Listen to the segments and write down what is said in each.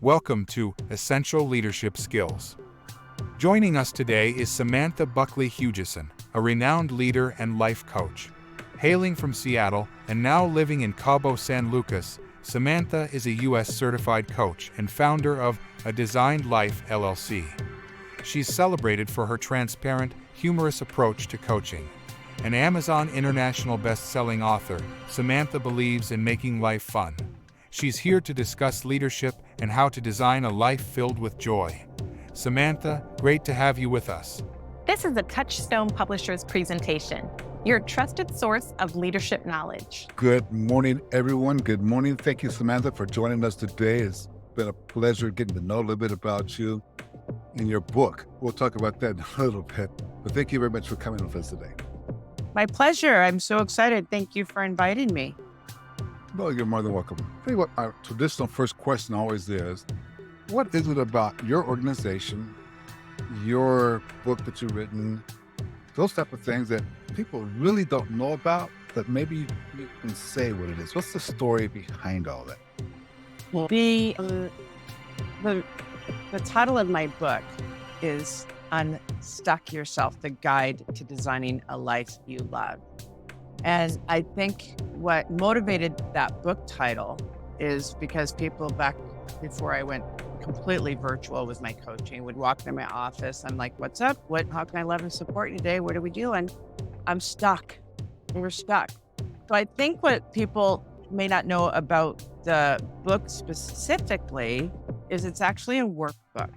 Welcome to Essential Leadership Skills. Joining us today is Samantha Buckley-Hugessen, a renowned leader and life coach. Hailing from Seattle and now living in Cabo San Lucas, Samantha is a U.S. certified coach and founder of A Designed Life LLC. She's celebrated for her transparent, humorous approach to coaching. An Amazon International best-selling author, Samantha believes in making life fun. She's here to discuss leadership and how to design a life filled with joy. Samantha, great to have you with us. This is a Touchstone Publishers presentation, your trusted source of leadership knowledge. Good morning, everyone. Good morning. Thank you, Samantha, for joining us today. It's been a pleasure getting to know a little bit about you and your book. We'll talk about that in a little bit, but thank you very much for coming with us today. My pleasure. I'm so excited. Thank you for inviting me. Well, you're more than welcome. Tell you what, our traditional first question always is, what is it about your organization, your book that you've written, those type of things that people really don't know about, that maybe you can say what it is? What's the story behind all that? The title of my book is Unstuck Yourself, the Guide to Designing a Life You Love. And I think what motivated that book title is because people back before I went completely virtual with my coaching would walk into my office. I'm like, what's up? How can I love and support you today? What are we doing? I'm stuck. We're stuck. So I think what people may not know about the book specifically is it's actually a workbook.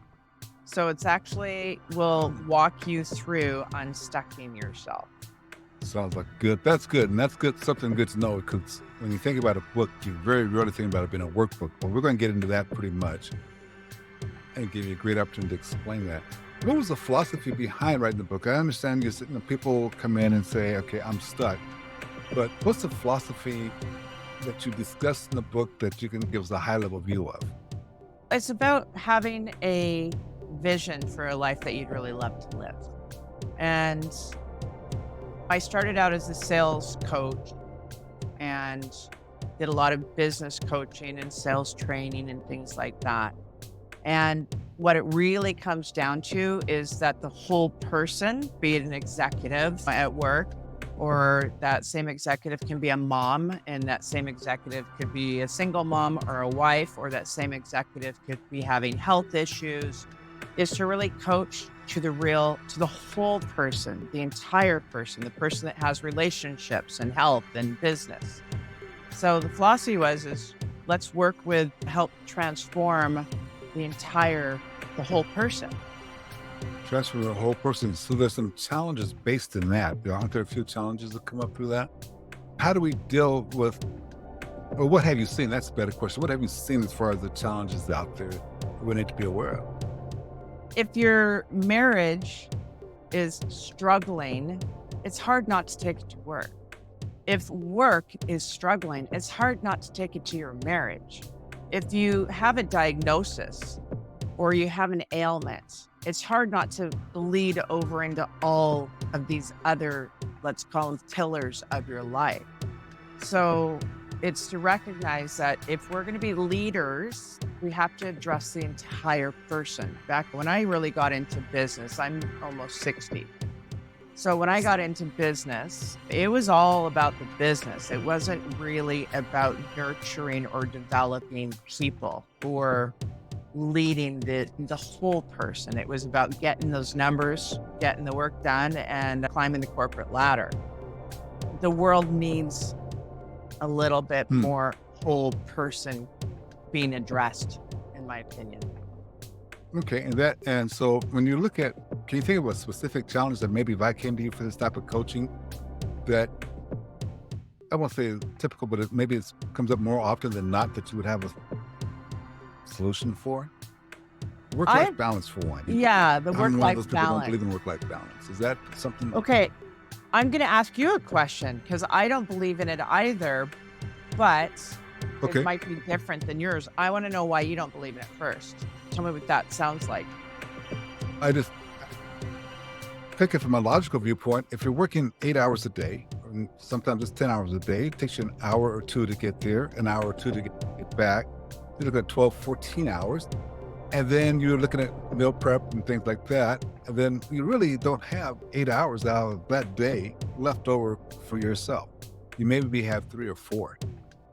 So it's actually will walk you through unstucking yourself. Sounds like good. That's good. And that's good. Something good to know, because when you think about a book, you very rarely think about it being a workbook. But we're going to get into that pretty much and give you a great opportunity to explain that. What was the philosophy behind writing the book? I understand people come in and say, okay, I'm stuck. But what's the philosophy that you discuss in the book that you can give us a high level view of? It's about having a vision for a life that you'd really love to live. And I started out as a sales coach and did a lot of business coaching and sales training and things like that. And what it really comes down to is that the whole person, be it an executive at work, or that same executive can be a mom, and that same executive could be a single mom or a wife, or that same executive could be having health issues, is to really coach to the whole person, the entire person, the person that has relationships and health and business. So the philosophy is let's work with, help transform the whole person. Transform the whole person. So there's some challenges based in that. Aren't there a few challenges that come up through that? How do we deal with, or what have you seen? That's a better question. What have you seen as far as the challenges out there that we need to be aware of? If your marriage is struggling, it's hard not to take it to work. If work is struggling, it's hard not to take it to your marriage. If you have a diagnosis or you have an ailment, it's hard not to bleed over into all of these other, let's call them pillars of your life. So it's to recognize that if we're going to be leaders, we have to address the entire person. Back when I really got into business, I'm almost 60. So when I got into business, it was all about the business. It wasn't really about nurturing or developing people or leading the whole person. It was about getting those numbers, getting the work done, and climbing the corporate ladder. The world needs a little bit more whole person being addressed, in my opinion. Okay, and so when you look at, can you think of a specific challenge that maybe if I came to you for this type of coaching that, I won't say typical, but it comes up more often than not that you would have a solution for? Work-life balance for one. Yeah, the work-life balance. I'm one of those people who don't believe in work-life balance. Is that something? Okay, I'm going to ask you a question because I don't believe in it either, but it might be different than yours. I want to know why you don't believe in it first. Tell me what that sounds like. I just pick it from a logical viewpoint. If you're working 8 hours a day, and sometimes it's 10 hours a day, it takes you an hour or two to get there, an hour or two to get back. you're looking at 12, 14 hours. And then you're looking at meal prep and things like that. And then you really don't have 8 hours out of that day left over for yourself. You maybe have 3 or 4.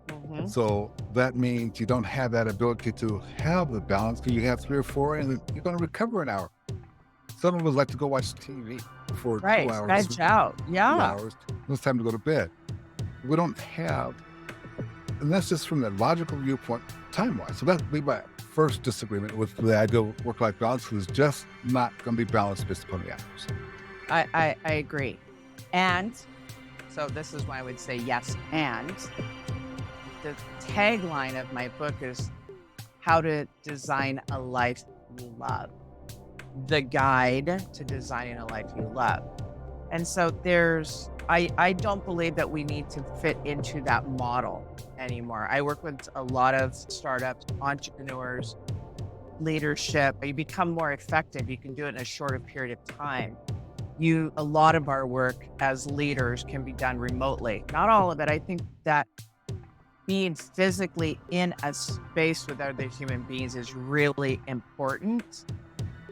Mm-hmm. So that means you don't have that ability to have the balance because you have 3 or 4 and you're going to recover an hour. Some of us like to go watch TV for 2 hours. Veg out. 2 Yeah. hours. It's time to go to bed. We don't have, and that's just from the logical viewpoint, time-wise. So that would be my first disagreement with the idea of work-life balance is just not going to be balanced based upon the hours. I agree. And so this is why I would say yes. And the tagline of my book is How to Design a Life You Love. The guide to designing a life you love. And so I don't believe that we need to fit into that model anymore. I work with a lot of startups, entrepreneurs, leadership. You become more effective. You can do it in a shorter period of time. A lot of our work as leaders can be done remotely. Not all of it. I think that being physically in a space with other human beings is really important.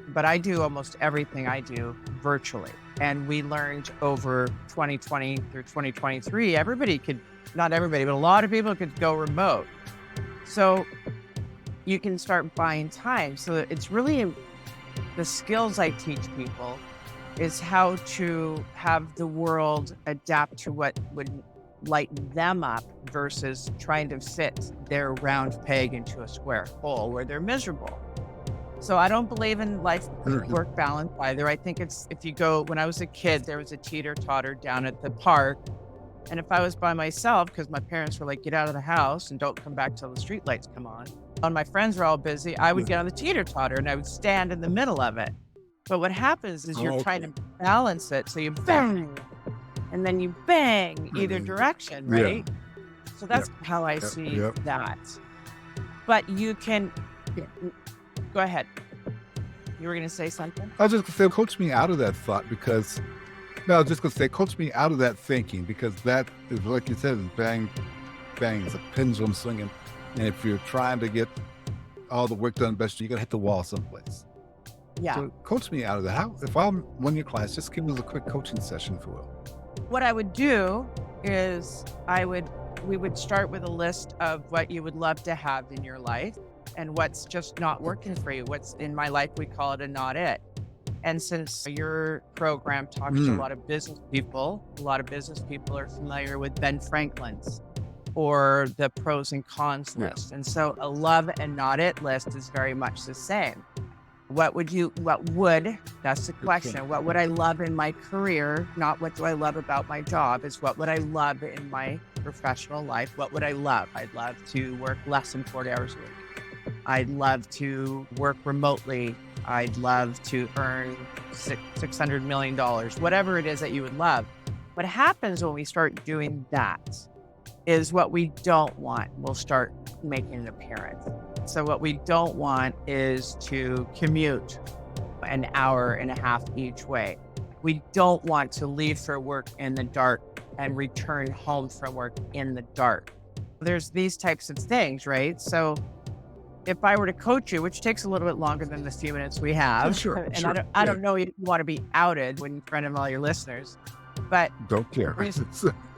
But I do almost everything I do virtually. And we learned over 2020 through 2023, not everybody, but a lot of people could go remote. So you can start buying time. So it's really the skills I teach people is how to have the world adapt to what would lighten them up versus trying to fit their round peg into a square hole where they're miserable. So I don't believe in life-work balance either. I think when I was a kid, there was a teeter-totter down at the park. And if I was by myself, because my parents were like, get out of the house and don't come back till the streetlights come on. When my friends were all busy, I would get on the teeter-totter and I would stand in the middle of it. But what happens is you're trying to balance it. So you bang, and then you bang either direction, right? Yeah. So that's how I see that. But you can... Go ahead. You were going to say something? I was just going to say, coach me out of that thought because, no, I was just going to say, coach me out of that thinking because that is, like you said, bang, bang, it's a pendulum swinging. And if you're trying to get all the work done best, you're going to hit the wall someplace. Yeah. So coach me out of that. If I'm one of your clients, just give us a quick coaching session, if you will. What I would do is we would start with a list of what you would love to have in your life. And what's just not working for you. What's in my life, we call it a not it. And since your program talks to a lot of business people are familiar with Ben Franklin's or the pros and cons list. And so a love and not it list is very much the same. That's the question. What would I love in my career? Not what do I love about my job, is what would I love in my professional life? What would I love? I'd love to work less than 40 hours a week. I'd love to work remotely. I'd love to earn $600 million, whatever it is that you would love. What happens when we start doing that is what we don't want will start making an appearance. So what we don't want is to commute an hour and a half each way. We don't want to leave for work in the dark and return home from work in the dark. There's these types of things, right? So if I were to coach you, which takes a little bit longer than the few minutes we have, I don't know you want to be outed in front of all your listeners, but don't care.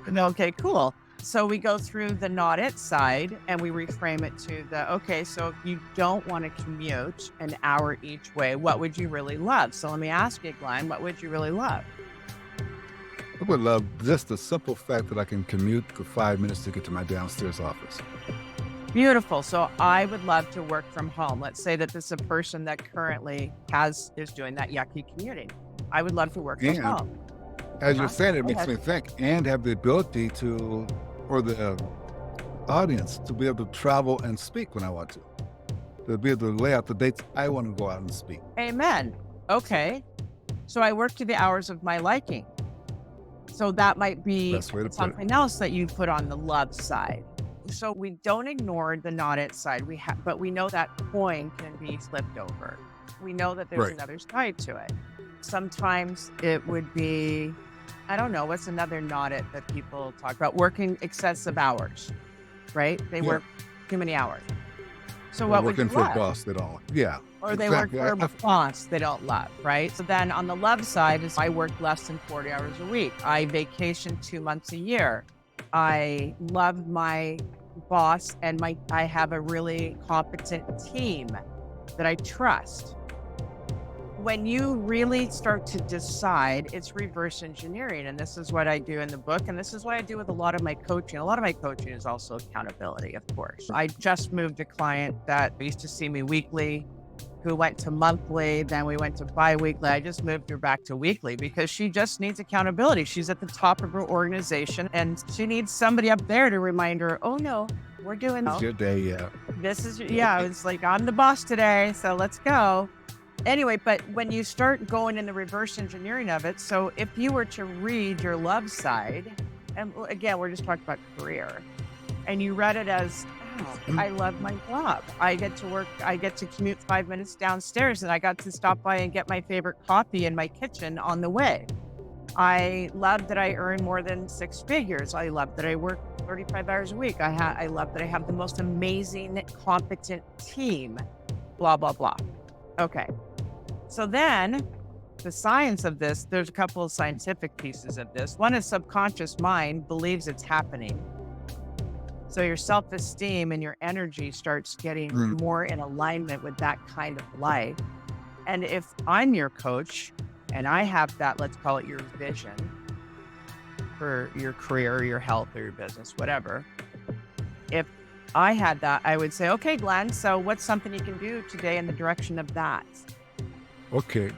Okay, cool. So we go through the not it side and we reframe it to so if you don't want to commute an hour each way, what would you really love? So let me ask you, Glenn, what would you really love? I would love just the simple fact that I can commute for 5 minutes to get to my downstairs office. Beautiful. So I would love to work from home. Let's say that this is a person that currently is doing that yucky commuting. I would love to work from home. As you're saying, it makes me think and have the ability for the audience to be able to travel and speak when I want to be able to lay out the dates I want to go out and speak. Amen. Okay. So I work to the hours of my liking. So that might be something else that you put on the love side. So we don't ignore the not it side. But we know that coin can be flipped over. We know that there's another side to it. Sometimes it would be, I don't know, what's another not it that people talk about? Working excessive hours, right? They work too many hours. So Or what would you working for a love? boss they don't. Yeah, Or they exactly. work for a boss they don't love, right? So then on the love side is I work less than 40 hours a week. I vacation 2 months a year. I love my boss and I have a really competent team that I trust. When you really start to decide, it's reverse engineering. And this is what I do in the book. And this is what I do with a lot of my coaching. A lot of my coaching is also accountability, of course. I just moved a client that used to see me weekly, who went to monthly, then we went to bi-weekly. I just moved her back to weekly because she just needs accountability. She's at the top of her organization and she needs somebody up there to remind her, oh no, we're doing It's your day, yeah. this is, yeah, it's like, I'm the boss today, so let's go. Anyway, but when you start going in the reverse engineering of it, so if you were to read your love side, and again, we're just talking about career, and you read it as, oh, I love my job. I get to work, I get to commute 5 minutes downstairs, and I got to stop by and get my favorite coffee in my kitchen on the way. I love that I earn more than 6 figures. I love that I work 35 hours a week. I love that I have the most amazing, competent team, blah, blah, blah. Okay. So then the science of this, there's a couple of scientific pieces of this. One is subconscious mind believes it's happening. So your self-esteem and your energy starts getting more in alignment with that kind of life. And if I'm your coach and I have that, let's call it your vision for your career or your health or your business, whatever. If I had that, I would say, okay, Glenn, so what's something you can do today in the direction of that? Okay.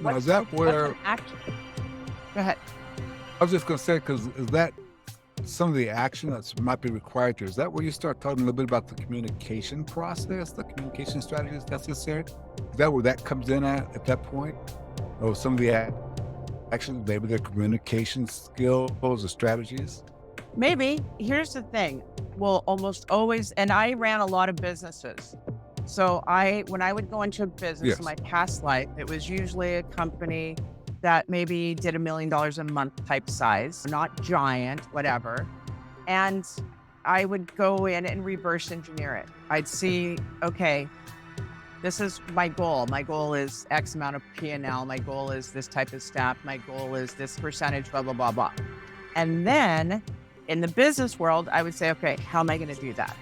Now, is that where... Go ahead. I was just going to say, because is that some of the action that might be required here? Is that where you start talking a little bit about the communication process, the communication strategies necessary? Is that where that comes in at that point? Or some of the actions, maybe their communication skills or strategies? Maybe. Here's the thing. Well, almost always, and I ran a lot of businesses. So when I would go into a business in my past life, it was usually a company that maybe did $1 million a month type size, not giant, whatever. And I would go in and reverse engineer it. I'd see, okay, this is my goal. My goal is X amount of P&L. My goal is this type of staff. My goal is this percentage, blah, blah, blah, blah. And then in the business world, I would say, okay, how am I going to do that?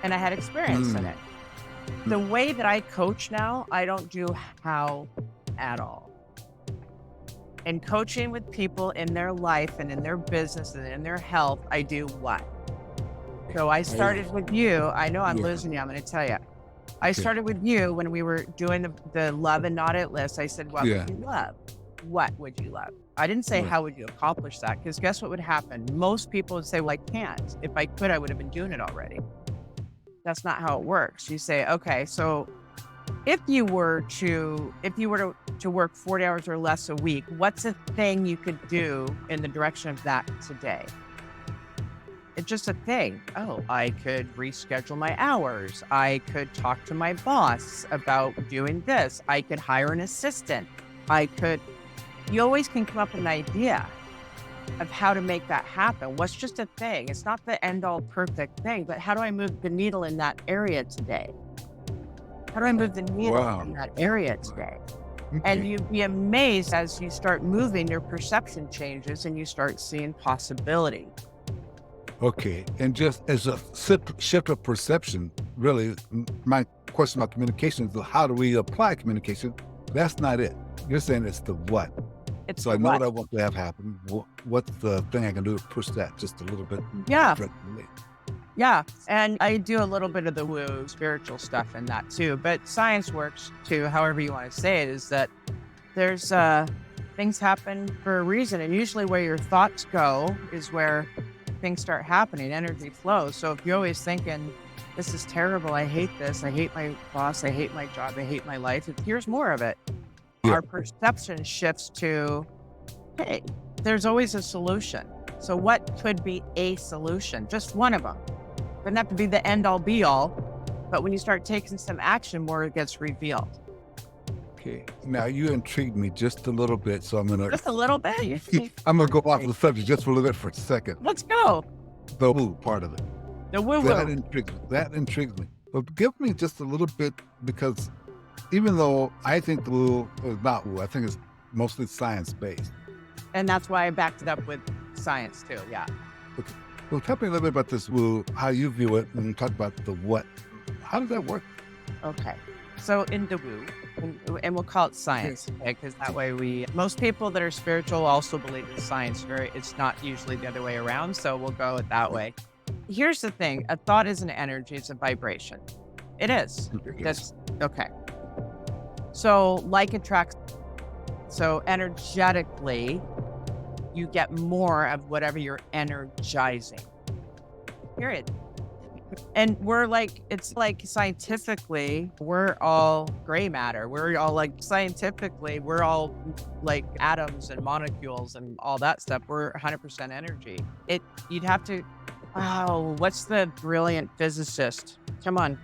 And I had experience in it. The way that I coach now, I don't do how at all. In coaching with people in their life and in their business and in their health, I do what? So I started with you. I know I'm losing you. I'm going to tell you. I started with you when we were doing the love and not it list. I said, what would you love? What would you love? I didn't say, how would you accomplish that? Because guess what would happen? Most people would say, well, I can't. If I could, I would have been doing it already. That's not how it works. You say, okay, so if you were to work 40 hours or less a week, what's a thing you could do in the direction of that today? It's just a thing. Oh, I could reschedule my hours. I could talk to my boss about doing this. I could hire an assistant. You always can come up with an idea of how to make that happen. What's just a thing? It's not the end all perfect thing, but how do I move the needle in that area today? How do I move the needle in that area today? Okay. And you'd be amazed as you start moving, your perception changes and you start seeing possibility. Okay. And just as a shift of perception, really, my question about communication is how do we apply communication? That's not it. You're saying it's the what. So I know what I want to have happen. What's the thing I can do to push that just a little bit? Yeah. And I do a little bit of the woo spiritual stuff in that too. But science works too, however you want to say it, is that there's things happen for a reason. And usually where your thoughts go is where things start happening, energy flows. So if you're always thinking, this is terrible, I hate this, I hate my boss, I hate my job, I hate my life, here's more of it. Our perception shifts to, hey, there's always a solution. So what could be a solution? Just one of them. Doesn't have to be the end all be all, but when you start taking some action, more gets revealed. Okay. Now you intrigued me just a little bit, so I'm gonna just a little bit. I'm gonna go off the subject just for a little bit for a second. Let's go. The woo part of it. The woo. That intrigues me. But give me just a little bit, because even though I think the woo is not woo, I think it's mostly science-based. And that's why I backed it up with science too. Yeah. Okay. Well, tell me a little bit about this woo, how you view it, and talk about the what. How does that work? Okay. So in the woo, and we'll call it science, because that way most people that are spiritual also believe in science. It's not usually the other way around. So we'll go it that way. Here's the thing. A thought is an energy. It's a vibration. It is. That's okay. So like attracts. So energetically, you get more of whatever you're energizing. Period. And it's like scientifically, we're all gray matter. We're all like scientifically, we're all like atoms and molecules and all that stuff. We're 100% energy. You'd have to, what's the brilliant physicist? Come on.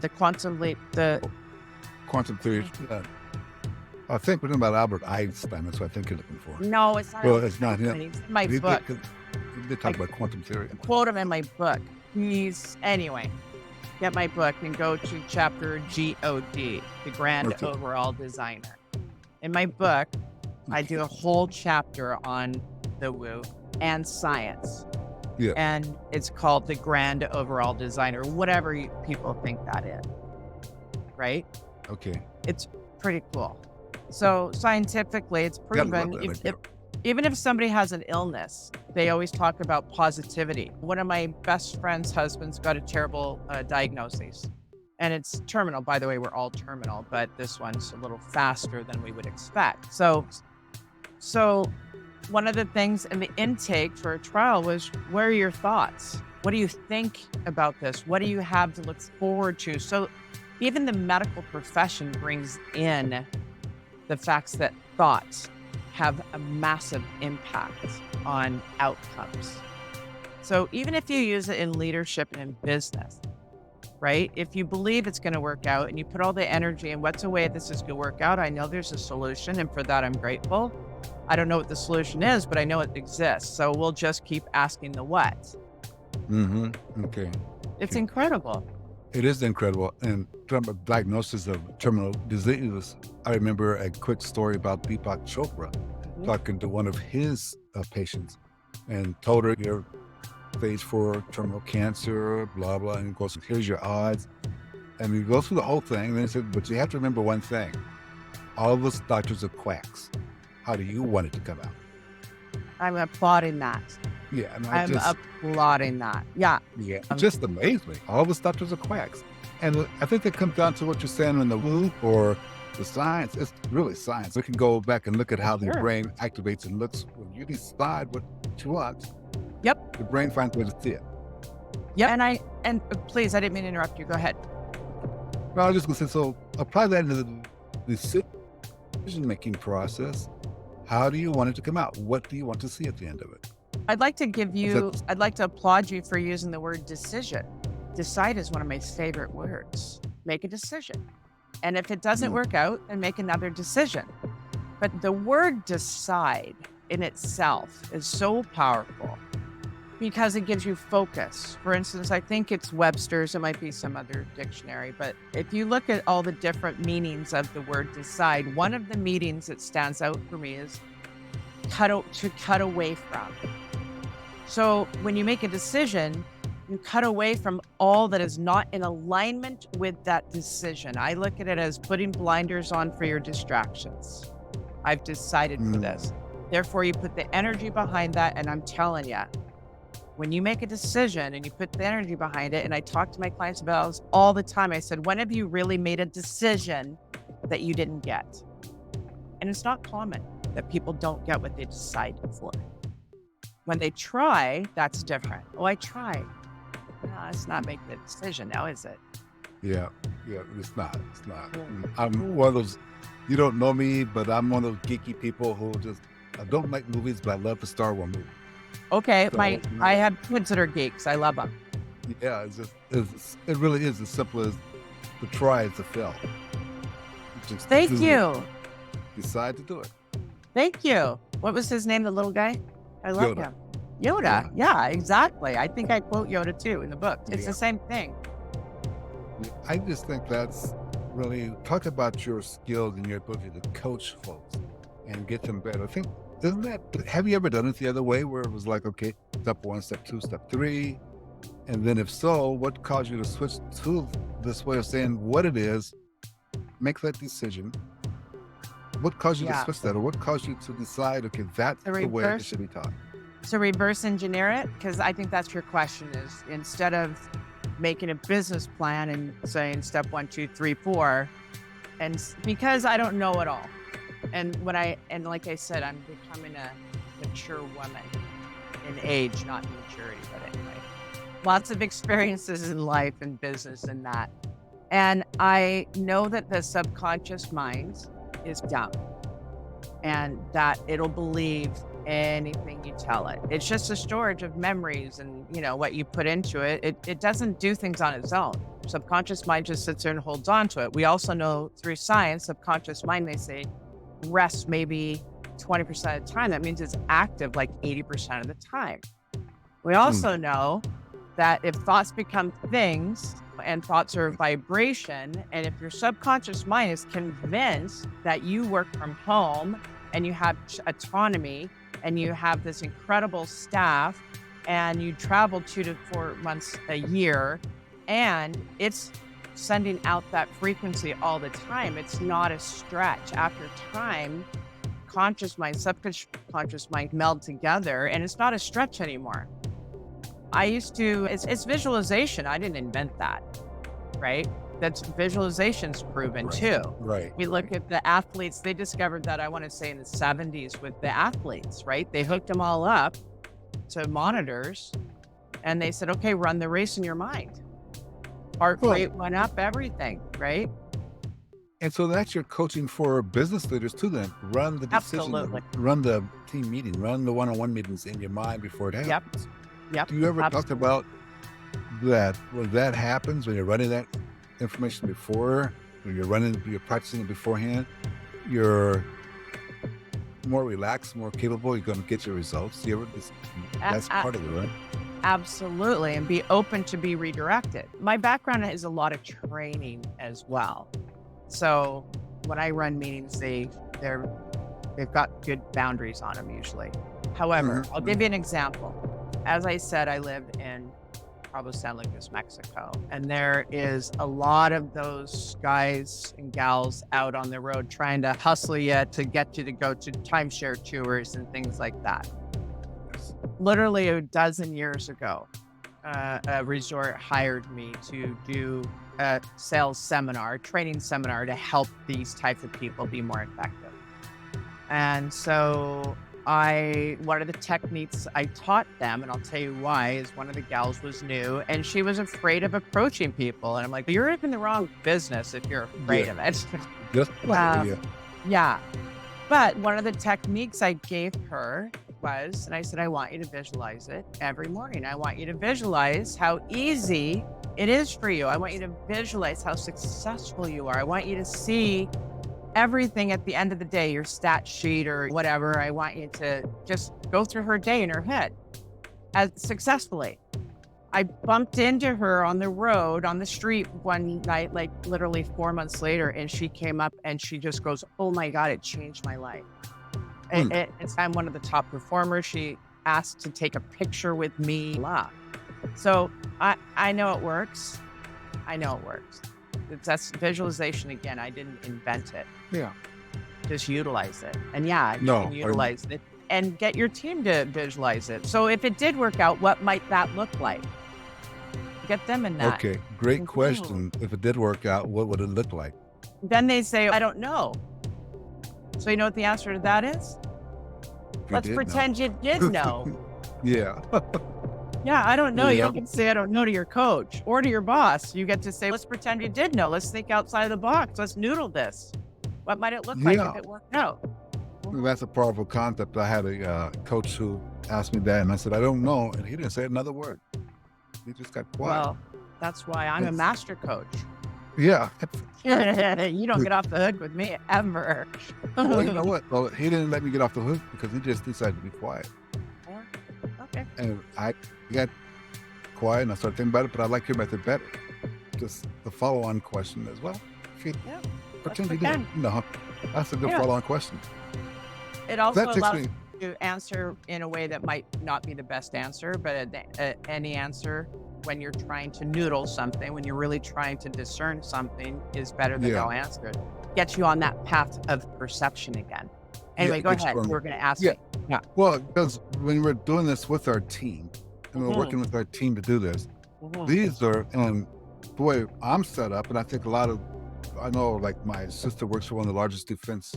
The quantum leap, Quantum theory. I think we're talking about Albert Einstein. That's what I think you're looking for. No, it's not. Well, it's not him. It's in my book. They talk about quantum theory. Quote him in my book. Anyway, get my book and go to chapter GOD, the Grand Overall Designer. In my book, I do a whole chapter on the woo and science. Yeah. And it's called the Grand Overall Designer, whatever people think that is. Right? Okay. It's pretty cool. So scientifically, it's proven, even if somebody has an illness, they always talk about positivity. One of my best friend's husbands got a terrible diagnosis, and it's terminal. By the way, we're all terminal, but this one's a little faster than we would expect. So one of the things in the intake for a trial was, what are your thoughts? What do you think about this? What do you have to look forward to? So even the medical profession brings in the facts that thoughts have a massive impact on outcomes. So even if you use it in leadership and in business, right? If you believe it's going to work out and you put all the energy in what's a way this is going to work out, I know there's a solution, and for that I'm grateful. I don't know what the solution is, but I know it exists. So we'll just keep asking the what. Mm-hmm. Okay. It's incredible. It is incredible. And talking about diagnosis of terminal disease, I remember a quick story about Deepak Chopra talking to one of his patients and told her, you're stage 4 terminal cancer, blah, blah, and he goes, here's your odds. And he goes through the whole thing, and then he said, but you have to remember one thing. All of us doctors are quacks. How do you want it to come out? I'm applauding that. Yeah, and I'm applauding that. Yeah. Yeah, it just amazed me. All of us doctors are quacks. And I think that comes down to what you're saying in the woo or the science. It's really science. We can go back and look at how the brain activates and looks. When you decide what you want, the brain finds a way to see it. Yep. And please, I didn't mean to interrupt you. Go ahead. Well, I was just going to say, so apply that into the decision-making process. How do you want it to come out? What do you want to see at the end of it? I'd like to applaud you for using the word decision. Decide is one of my favorite words. Make a decision. And if it doesn't work out, then make another decision. But the word decide in itself is so powerful because it gives you focus. For instance, I think it's Webster's, it might be some other dictionary, but if you look at all the different meanings of the word decide, one of the meanings that stands out for me is to cut away from. So when you make a decision, you cut away from all that is not in alignment with that decision. I look at it as putting blinders on for your distractions. I've decided for this. Therefore, you put the energy behind that, and I'm telling you, when you make a decision and you put the energy behind it, and I talk to my clients about this all the time, I said, when have you really made a decision that you didn't get? And it's not common that people don't get what they decided for. When they try, that's different. Oh, I tried. No, it's not making the decision now, is it? Yeah, it's not. I'm one of those, you don't know me, but I'm one of those geeky people who I don't like movies, but I love the Star Wars movie. Okay, so, I have kids that are geeks. I love them. Yeah, it really is as simple as to try is to fail. Thank you. Decide to do it. Thank you. What was his name, the little guy? I love him. Yoda. Yeah, exactly. I think I quote Yoda too in the book. It's the same thing. I just think that's really talk about your skills and your ability to coach folks and get them better. I think, isn't that, have you ever done it the other way where it was like, okay, step one, step two, step three? And then if so, what caused you to switch to this way of saying what it is, make that decision? What caused you to Yeah. switch that? Or what caused you to decide, okay, that's The the way it reverse. should be taught? So reverse engineer it, because I think that's your question is instead of making a business plan and saying step 1, 2, 3, 4, because I don't know it all. And like I said, I'm becoming a mature woman in age, not in maturity, but anyway. Lots of experiences in life and business and that. And I know that the subconscious mind is dumb and that it'll believe anything you tell it. It's just a storage of memories and, what you put into it. It doesn't do things on its own. Subconscious mind just sits there and holds on to it. We also know through science, subconscious mind, they say, rests maybe 20% of the time. That means it's active like 80% of the time. We also know that if thoughts become things and thoughts are vibration, and if your subconscious mind is convinced that you work from home and you have autonomy and you have this incredible staff and you travel 2 to 4 months a year and it's sending out that frequency all the time, it's not a stretch. After time, conscious mind, subconscious mind meld together and it's not a stretch anymore. It's visualization. I didn't invent that, right? That's visualization's proven too. Right. We look at the athletes, they discovered that, I want to say in the 70s with the athletes, right? They hooked them all up to monitors and they said, okay, run the race in your mind. Heart rate went up, everything, right? And so that's your coaching for business leaders too then. Run the decision, Absolutely. run the team meeting, run the one-on-one meetings in your mind before it happens. Yep. Do you ever talk about that when that happens, when you're running that information before, when you're practicing it beforehand, you're more relaxed, more capable, you're going to get your results? That's part of it, right? Absolutely. And be open to be redirected. My background is a lot of training as well. So when I run meetings, they've got good boundaries on them usually. However, I'll give you an example. As I said, I live in Cabo San Lucas, Mexico, and there is a lot of those guys and gals out on the road trying to hustle you to get you to go to timeshare tours and things like that. Literally a dozen years ago, a resort hired me to do a sales seminar, training seminar to help these types of people be more effective. And so one of the techniques I taught them, and I'll tell you why, is one of the gals was new and she was afraid of approaching people. And I'm like, you're in the wrong business if you're afraid of it. Yeah. But one of the techniques I gave her was, and I said, I want you to visualize it every morning. I want you to visualize how easy it is for you. I want you to visualize how successful you are. I want you to see everything at the end of the day, your stat sheet or whatever. I want you to just go through her day in her head as successfully. I bumped into her on the road, on the street one night, like literally 4 months later, and she came up and she just goes, oh my God, it changed my life. I'm one of the top performers. She asked to take a picture with me. So I know it works. That's visualization again. I didn't invent it. Yeah. Just utilize it. And you can utilize it and get your team to visualize it. So if it did work out, what might that look like? Get them in that. Okay, great question. If it did work out, what would it look like? Then they say, I don't know. So you know what the answer to that is? Let's pretend you did know. Yeah. Yeah, I don't know. Yeah. You don't get to say I don't know to your coach or to your boss. You get to say, let's pretend you did know. Let's think outside of the box. Let's noodle this. What might it look like if it worked out? That's a powerful concept. I had a coach who asked me that, and I said, I don't know. And he didn't say another word. He just got quiet. Well, that's why I'm a master coach. Yeah. You don't get off the hook with me ever. Well, you know what? Well, he didn't let me get off the hook because he just decided to be quiet. Okay. And I got quiet and I started thinking about it, but I like your method better. just the follow-on question as well. If you Yeah, pretend we you did. can. No, that's a good Yeah. follow-on question. It also That takes allows me, you to answer in a way that might not be the best answer, but any answer when you're trying to noodle something, when you're really trying to discern something, is better than yeah, no answer. It gets you on that path of perception again. yeah, Anyway, it go gets ahead. you You on. were going to ask Yeah, me. Yeah. well, because when we're doing this with our team, and we're Mhm, working with our team to do this, mhm, these are, and the way I'm set up, and I think a lot of, I know, like my sister works for one of the largest defense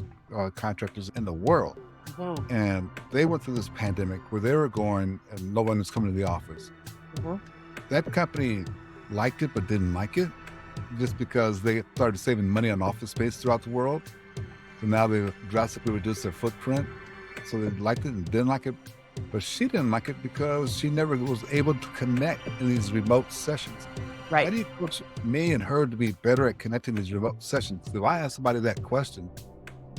contractors in the world. mhm, And they went through this pandemic where they were going and no one was coming to the office. mhm. That company liked it but didn't like it just because they started saving money on office space throughout the world. So now they drastically reduced their footprint. So they liked it and didn't like it. But she didn't like it because she never was able to connect in these remote sessions. How Right. do you coach me and her to be better at connecting these remote sessions? If I ask somebody that question,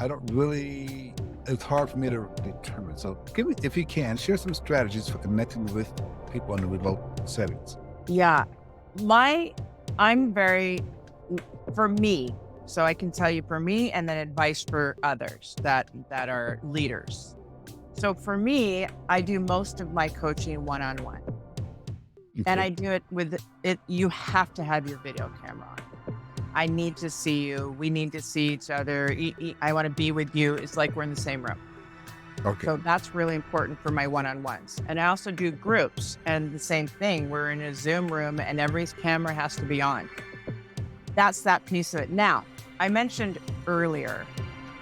I don't really, it's hard for me to determine. So give me, if you can, share some strategies for connecting with people in the remote settings. Yeah. I'm very, for me, so I can tell you for me and then advice for others that are leaders. So for me, I do most of my coaching one-on-one. And Okay. I do it with it. You have to have your video camera on. I need to see you. We need to see each other. I want to be with you. It's like we're in the same room. Okay. So that's really important for my one-on-ones. And I also do groups, and the same thing. We're in a Zoom room and every camera has to be on. That's that piece of it. Now, I mentioned earlier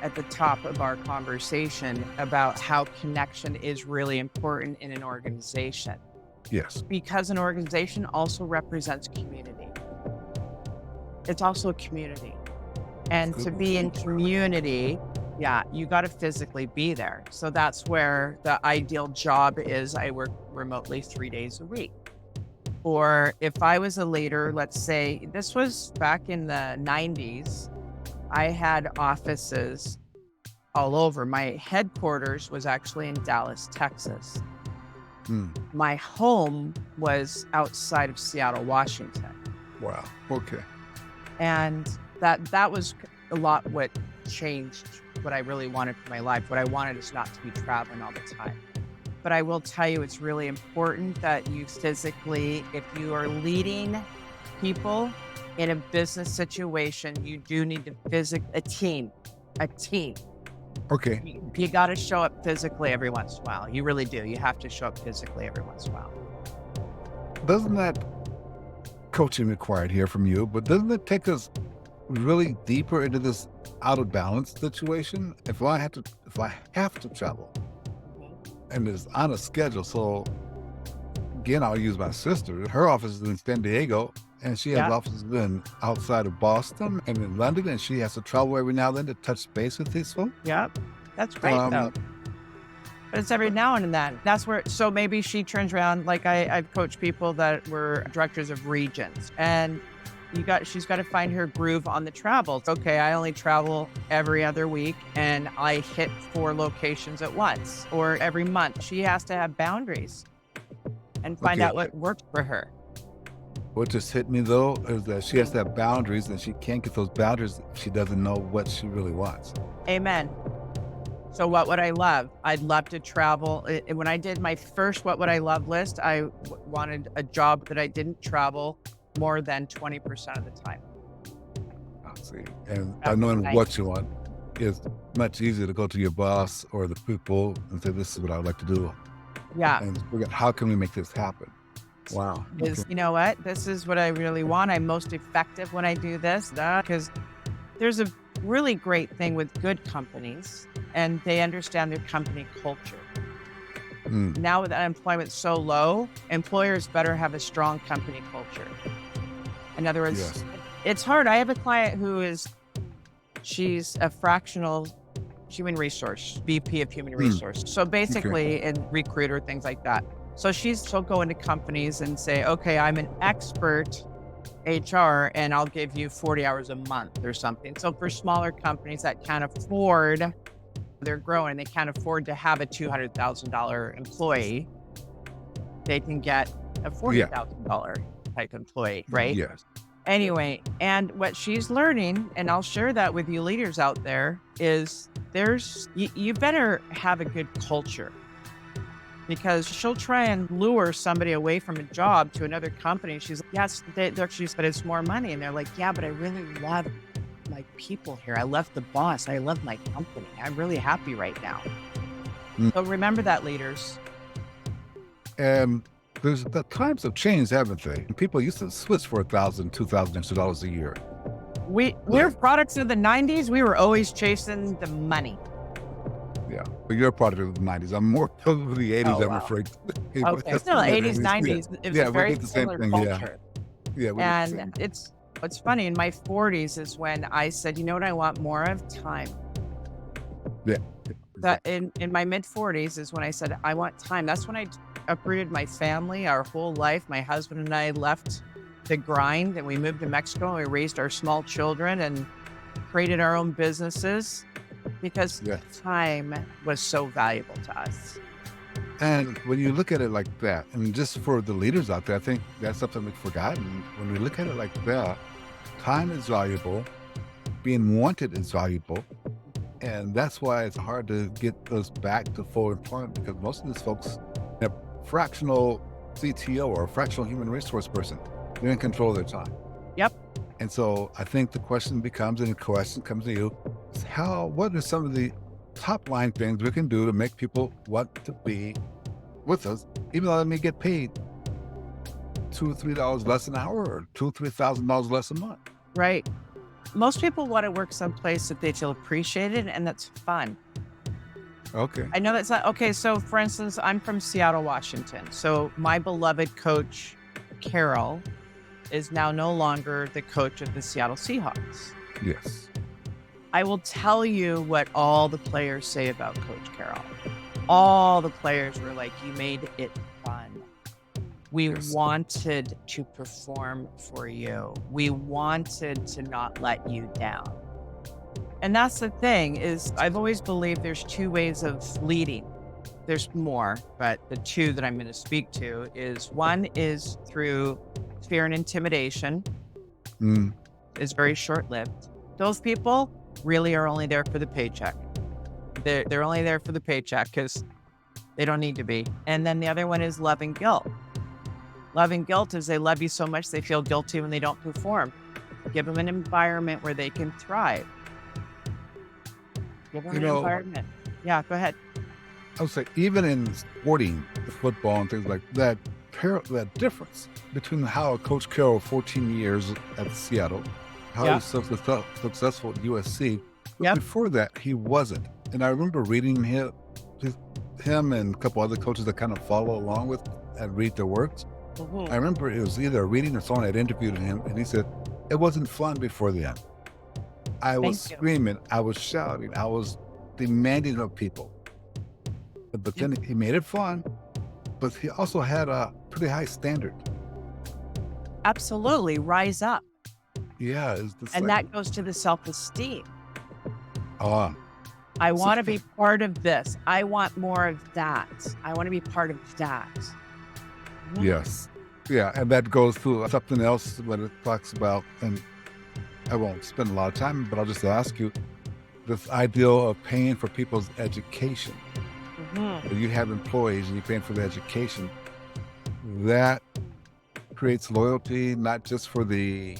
at the top of our conversation about how connection is really important in an organization, Yes. because an organization also represents community. It's also a community. And to be in community, yeah, you got to physically be there. So that's where the ideal job is. I work remotely 3 days a week. Or if I was a leader, let's say this was back in the 90s, I had offices all over. My headquarters was actually in Dallas, Texas. Hmm. My home was outside of Seattle, Washington. Wow. Okay. And that was a lot what changed what I really wanted for my life. What I wanted is not to be traveling all the time. But I will tell you, it's really important that you physically, if you are leading people in a business situation, you do need to a team. Okay. You got to show up physically every once in a while. You really do. You have to show up physically every once in a while. Doesn't that coaching required here from you, but doesn't it take us really deeper into this out of balance situation? If I have to travel and it's on a schedule. So again, I'll use my sister. Her office is in San Diego and she has Yeah. offices in outside of Boston and in London, and she has to travel every now and then to touch base with these folks. Yep. That's great though. But it's every now and then. That's where, so maybe she turns around, like I've coached people that were directors of regions, and she's got to find her groove on the travel. Okay, I only travel every other week and I hit 4 locations at once or every month. She has to have boundaries and find Okay. out what works for her. What just hit me though is that she has to have boundaries, and she can't get those boundaries if she doesn't know what she really wants. Amen. So what would I love? I'd love to travel. When I did my first What Would I Love list, I wanted a job that I didn't travel more than 20% of the time. I see. And That was knowing nice. what you want is much easier to go to your boss or the people and say, this is what I would like to do. Yeah. And figure out, how can we make this happen? Wow. Is, you know what? This is what I really want. I'm most effective when I do this, because there's a really great thing with good companies, and they understand their company culture. Mm, Now with unemployment so low, employers better have a strong company culture. In other words, yes. it's hard. I have a client she's a fractional human resource, VP of human resource. So basically, in recruiter, things like that. So she'll go into companies and say, okay, I'm an expert HR and I'll give you 40 hours a month or something. So for smaller companies that can't afford, they're growing, they can't afford to have a $200,000 employee, they can get a $40,000 type employee, right? Yes. Anyway, and what she's learning, and I'll share that with you leaders out there, is you better have a good culture, because she'll try and lure somebody away from a job to another company. She's like, yes, but it's more money. And they're like, yeah, but I really love my people here. I love the boss. I love my company. I'm really happy right now. So remember that, leaders. And the times have changed, haven't they? People used to switch for $1,000, $2,000 a year. We're products of the 90s. We were always chasing the money. Yeah, but you're a product of the 90s. I'm more of the 80s, I'm wow. afraid. Okay, still 80s, 90s. It was a very similar culture. Yeah, And what's funny, in my 40s is when I said, you know what I want more of? Time. Yeah. That in my mid 40s is when I said, I want time. That's when I uprooted my family, our whole life. My husband and I left the grind, and we moved to Mexico, and we raised our small children and created our own businesses because time was so valuable to us. And when you look at it like that, and just for the leaders out there, I think that's something we've forgotten. When we look at it like that, time is valuable, being wanted is valuable. And that's why it's hard to get us back to full employment, because most of these folks have fractional CTO or a fractional human resource person. They're in control of their time. Yep. And so I think the question becomes, and the question comes to you, is what are some of the top line things we can do to make people want to be with us, even though they may get paid $2 or $3 less an hour or $2,000 or $3,000 less a month? Right. Most people want to work someplace that they feel appreciated and that's fun. Okay. I know that's not okay. So for instance, I'm from Seattle, Washington. So my beloved coach, Carol, is now no longer the coach of the Seattle Seahawks. Yes. I will tell you what all the players say about Coach Carroll. All the players were like, you made it fun. We wanted to perform for you. We wanted to not let you down. And that's the thing, is I've always believed there's two ways of leading. There's more, but the two that I'm going to speak to is, one is through fear and intimidation. Is very short-lived. Those people really are only there for the paycheck. They're only there for the paycheck because they don't need to be. And then the other one is love and guilt. Love and guilt is they love you so much they feel guilty when they don't perform. Give them an environment where they can thrive. Give them an environment. Yeah, go ahead. I would say even in sporting, football and things like that, that difference between how Coach Carroll, 14 years at Seattle, how he was so successful at USC. But before that, he wasn't. And I remember reading him and a couple other coaches that kind of follow along with and read their works. I remember it was either a reading or someone had interviewed him, and he said, it wasn't fun before then. I was screaming, I was shouting, I was demanding of people. But then he made it fun, but he also had a pretty high standard. Absolutely. Rise up. Yeah. And that goes to the self-esteem. I want to be part of this. I want more of that. I want to be part of that. Yes. Yeah. And that goes to something else when it talks about, and I won't spend a lot of time, but I'll just ask you, this ideal of paying for people's education. You have employees and you're paying for their education. That creates loyalty, not just for the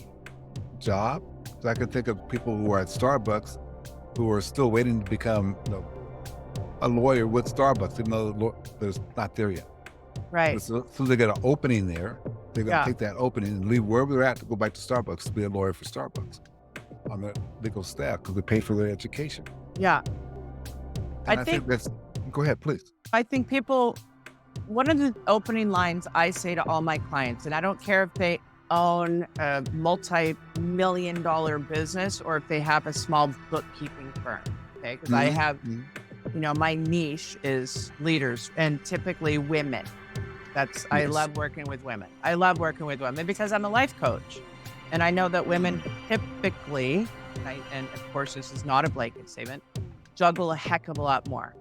job. So I can think of people who are at Starbucks who are still waiting to become a lawyer with Starbucks, even though they're not there yet. Right. So they get an opening there. They're going to take that opening and leave wherever they're at to go back to Starbucks to be a lawyer for Starbucks on their legal staff because they pay for their education. Yeah. And I think that's, go ahead, please. I think one of the opening lines I say to all my clients, and I don't care if they own a multi-million-dollar business or if they have a small bookkeeping firm, okay? Because I have, my niche is leaders and typically women. I love working with women. I love working with women because I'm a life coach. And I know that women typically, and of course this is not a blanket statement, juggle a heck of a lot more.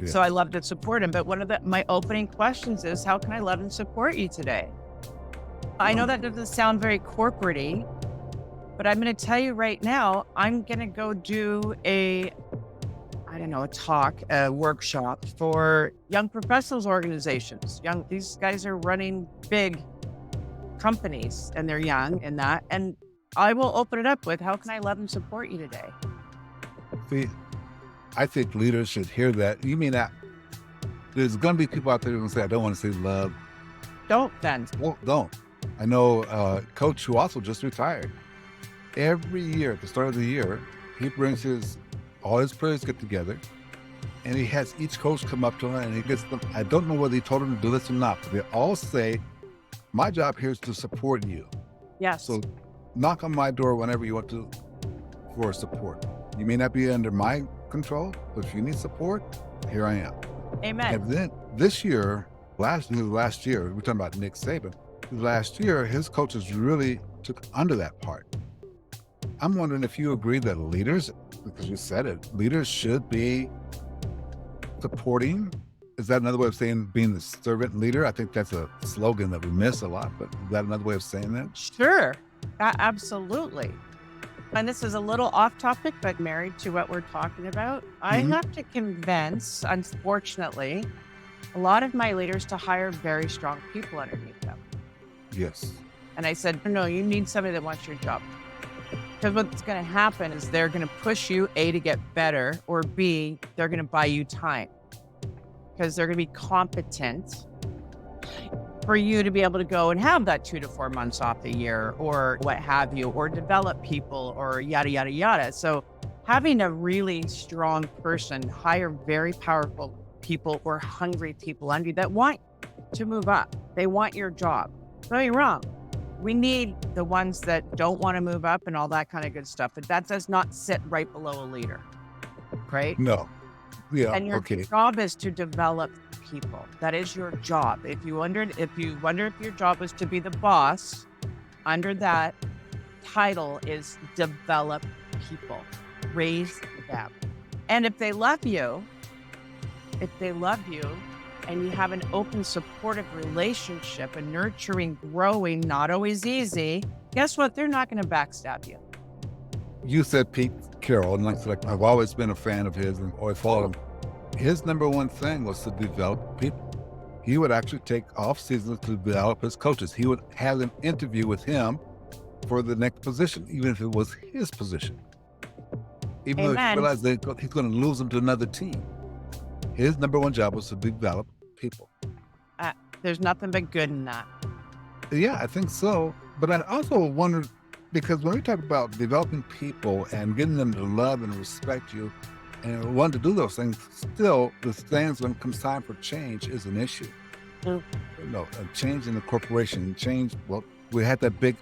So I love to support them. But one of my opening questions is, how can I love and support you today? I know that doesn't sound very corporate-y, but I'm going to tell you right now, I'm going to go do a workshop for young professionals organizations. These guys are running big companies and they're young and that. And I will open it up with, how can I love and support you today? See, I think leaders should hear that. You mean that there's going to be people out there who are going to say, I don't want to say love. Don't then. Well, don't. I know a coach who also just retired. Every year, at the start of the year, he brings all his players get together, and he has each coach come up to him, and he gets them. I don't know whether he told them to do this or not, but they all say, my job here is to support you. Yes. So knock on my door whenever you want to for support. You may not be under my control, but if you need support, here I am. Amen. And then this year, last year, we're talking about Nick Saban. Last year, his coaches really took under that part. I'm wondering if you agree that leaders, because you said it, leaders should be supporting. Is that another way of saying being the servant leader? I think that's a slogan that we miss a lot, but is that another way of saying that? Sure. Absolutely. And this is a little off topic, but married to what we're talking about. I have to convince, unfortunately, a lot of my leaders to hire very strong people underneath them. Yes. And I said, no, you need somebody that wants your job. Because what's going to happen is they're going to push you, A, to get better, or B, they're going to buy you time. Because they're going to be competent for you to be able to go and have that 2 to 4 months off a year or what have you, or develop people or yada, yada, yada. So having a really strong person hire very powerful people or hungry people under you that want to move up. They want your job. Don't get me wrong. We need the ones that don't want to move up and all that kind of good stuff, but that does not sit right below a leader, right? No. Yeah. And your Okay. job is to develop people. That is your job. If you wonder if your job was to be the boss, under that title is develop people, raise them. And if they love you, and you have an open, supportive relationship, a nurturing, growing, not always easy, guess what? They're not going to backstab you. You said Pete Carroll, and like I've always been a fan of his and always followed him. His number one thing was to develop people. He would actually take off seasons to develop his coaches. He would have them interview with him for the next position, even if it was his position. Even though he realized that he's going to lose them to another team. His number one job was to develop people. There's nothing but good in that. Yeah, I think so. But I also wonder, because when we talk about developing people and getting them to love and respect you and want to do those things, still the things when it comes time for change is an issue. You know, a change in the corporation, we had that big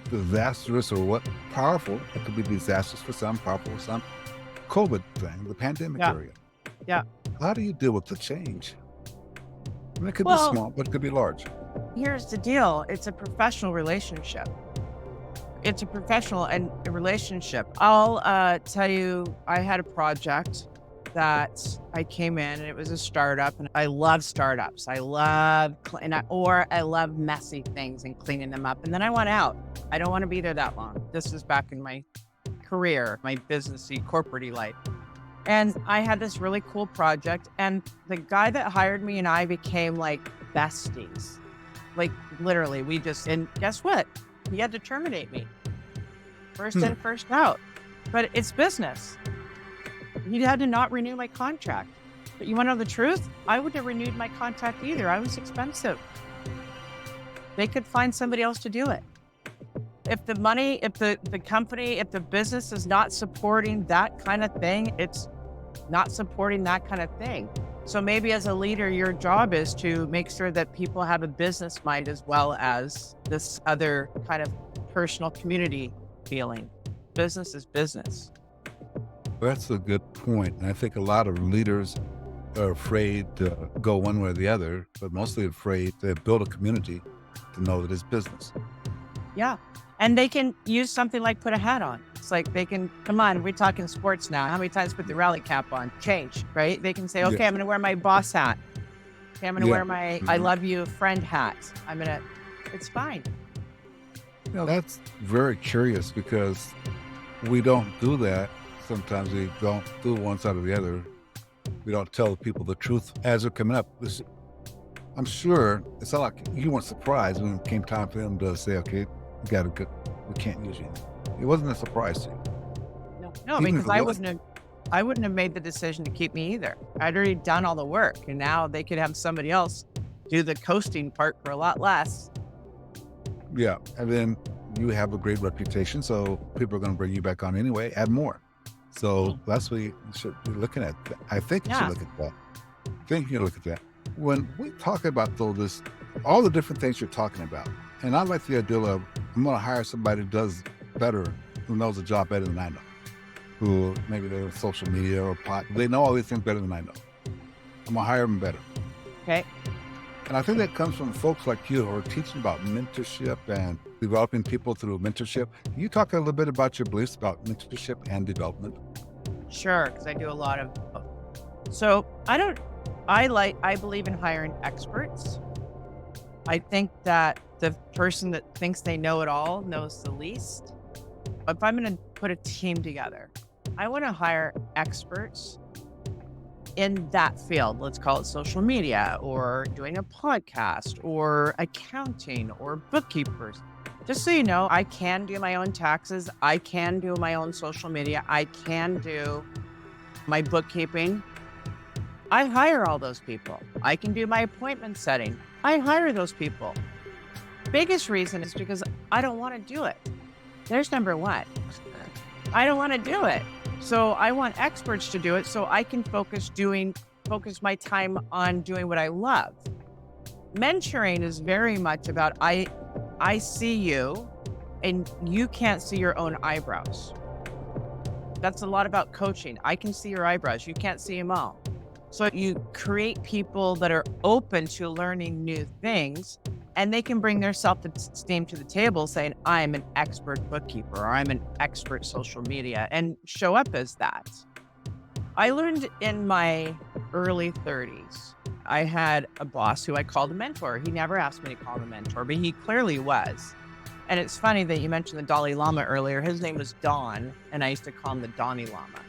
disastrous or powerful, it could be disastrous for some, powerful for some, COVID thing, the pandemic area. Yeah. How do you deal with the change? I mean, it could be small, but it could be large. Here's the deal. It's a professional relationship. It's a professional and a relationship. I'll tell you, I had a project that I came in and it was a startup, and I love startups. I love messy things and cleaning them up. And then I went out. I don't want to be there that long. This is back in my career, my businessy, corporate-y life. And I had this really cool project, and the guy that hired me and I became like besties. Like literally, and guess what? He had to terminate me. First in, first out. But it's business. He had to not renew my contract. But you want to know the truth? I wouldn't have renewed my contract either. I was expensive. They could find somebody else to do it. If the money, if the company, if the business is not supporting that kind of thing, it's not supporting that kind of thing. So maybe as a leader, your job is to make sure that people have a business mind as well as this other kind of personal community feeling. Business is business. That's a good point. And I think a lot of leaders are afraid to go one way or the other, but mostly afraid to build a community to know that it's business. Yeah. And they can use something like put a hat on. It's like they can, come on, we're talking sports now. How many times put the rally cap on? Change, right? They can say, okay, I'm going to wear my boss hat. Okay, I'm going to wear my I love you friend hat. I'm going to It's fine. That's very curious because we don't do that. Sometimes we don't do one side or the other. We don't tell people the truth as they're coming up. I'm sure it's not like you weren't surprised when it came time for them to say, okay, we can't use you. It wasn't a surprise to you. No, Even because if it I wouldn't have made the decision to keep me either. I'd already done all the work, and now they could have somebody else do the coasting part for a lot less. Yeah, and then you have a great reputation, so people are going to bring you back on anyway, add more. So that's what you should be looking at. I think you should look at that. I think you look at that. When we talk about all the different things you're talking about, and I like the idea of I'm going to hire somebody who does better, who knows the job better than I know, who maybe they're on social media or they know all these things better than I know. I'm going to hire them better. Okay. And I think that comes from folks like you who are teaching about mentorship and developing people through mentorship. Can you talk a little bit about your beliefs about mentorship and development? Sure, because I do a lot of. So I believe in hiring experts. I think that the person that thinks they know it all knows the least. If I'm going to put a team together, I want to hire experts in that field. Let's call it social media or doing a podcast or accounting or bookkeepers. Just so you know, I can do my own taxes. I can do my own social media. I can do my bookkeeping. I hire all those people. I can do my appointment setting. I hire those people. Biggest reason is because I don't want to do it. There's number one. I don't want to do it. So I want experts to do it so I can focus my time on doing what I love. Mentoring is very much about I see you and you can't see your own eyebrows. That's a lot about coaching. I can see your eyebrows. You can't see them all. So you create people that are open to learning new things, and they can bring their self-esteem to the table saying, I'm an expert bookkeeper, or I'm an expert social media, and show up as that. I learned in my early 30s, I had a boss who I called a mentor. He never asked me to call him a mentor, but he clearly was. And it's funny that you mentioned the Dalai Lama earlier. His name was Don, and I used to call him the Donnie Lama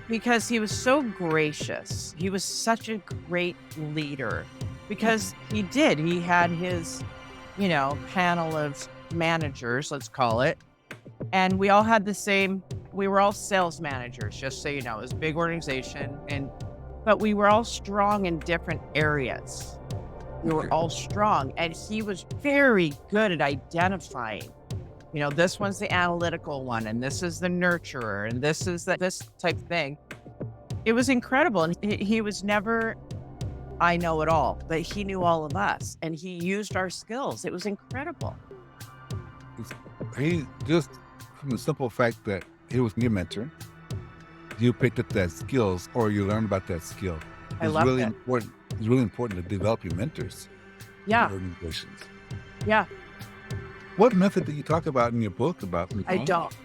because he was so gracious. He was such a great leader because he had his, panel of managers, let's call it. And we all had we were all sales managers, just so you know. It was a big organization, but we were all strong in different areas. We were all strong, and he was very good at identifying, this one's the analytical one, and this is the nurturer, and this is this type of thing. It was incredible. And he was never, I know it all, but he knew all of us, and he used our skills. It was incredible. He just, from the simple fact that he was your mentor, you picked up that skills, or you learned about that skill. I love really it. Important. It's really important to develop your mentors. Yeah. In organizations. Yeah. What method do you talk about in your book about? I don't.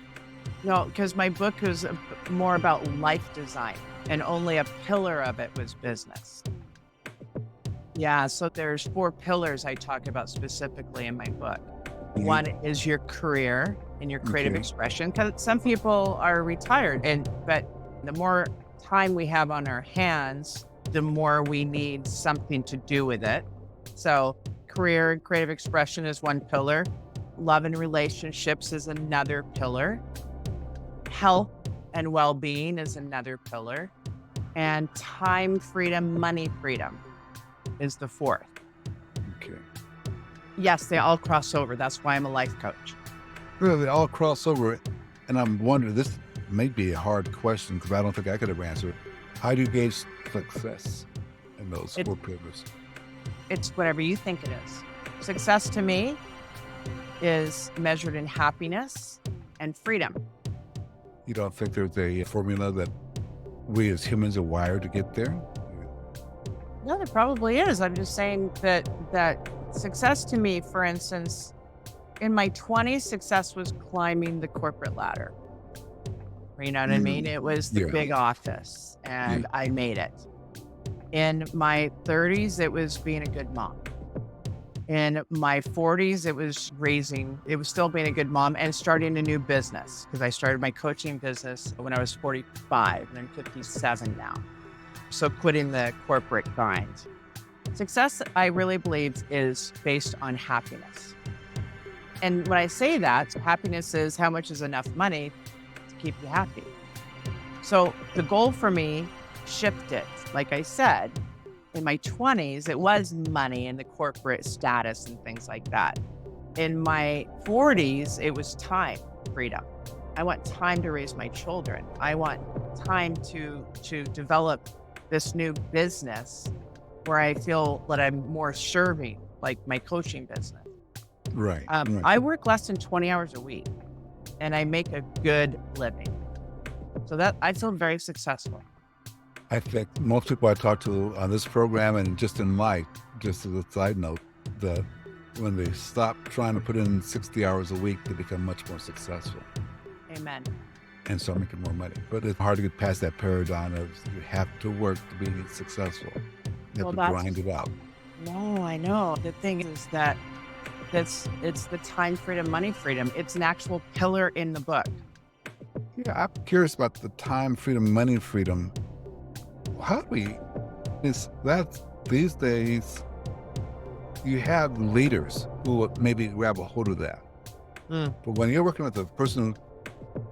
No, because my book was more about life design, and only a pillar of it was business. Yeah, so there's 4 pillars I talk about specifically in my book. Mhm. One is your career and your creative expression, because some people are retired, but the more time we have on our hands, the more we need something to do with it. So career and creative expression is one pillar. Love and relationships is another pillar. Health and well-being is another pillar. And time freedom, money freedom is the 4th. Okay. Yes, they all cross over. That's why I'm a life coach. Really, they all cross over. And I'm wondering, this may be a hard question because I don't think I could ever answer it. How do you gauge success in those 4 pillars? It's whatever you think it is. Success to me is measured in happiness and freedom. You don't think there's a formula that we as humans are wired to get there? No, there probably is. I'm just saying that success to me, for instance, in my 20s, success was climbing the corporate ladder. You know what I mean? It was the big office, and I made it. In my 30s, it was being a good mom. In my 40s, it was still being a good mom and starting a new business, because I started my coaching business when I was 45 and I'm 57 now. So quitting the corporate grind. Success, I really believe, is based on happiness. And when I say that, happiness is how much is enough money to keep you happy. So the goal for me shifted. Like I said, in my 20s, it was money and the corporate status and things like that. In my 40s, it was time freedom. I want time to raise my children. I want time to develop this new business where I feel that I'm more serving, like my coaching business. Right. I work less than 20 hours a week and I make a good living. So that I feel very successful. I think most people I talk to on this program and just in life, just as a side note, that when they stop trying to put in 60 hours a week, they become much more successful Amen. and start making more money. But it's hard to get past that paradigm of you have to work to be successful. You have to grind it out. No, I know. The thing is that it's the time freedom, money freedom. It's an actual pillar in the book. Yeah, I'm curious about the time freedom, money freedom. How do we, these days, you have leaders who would maybe grab a hold of that. But when you're working with a person who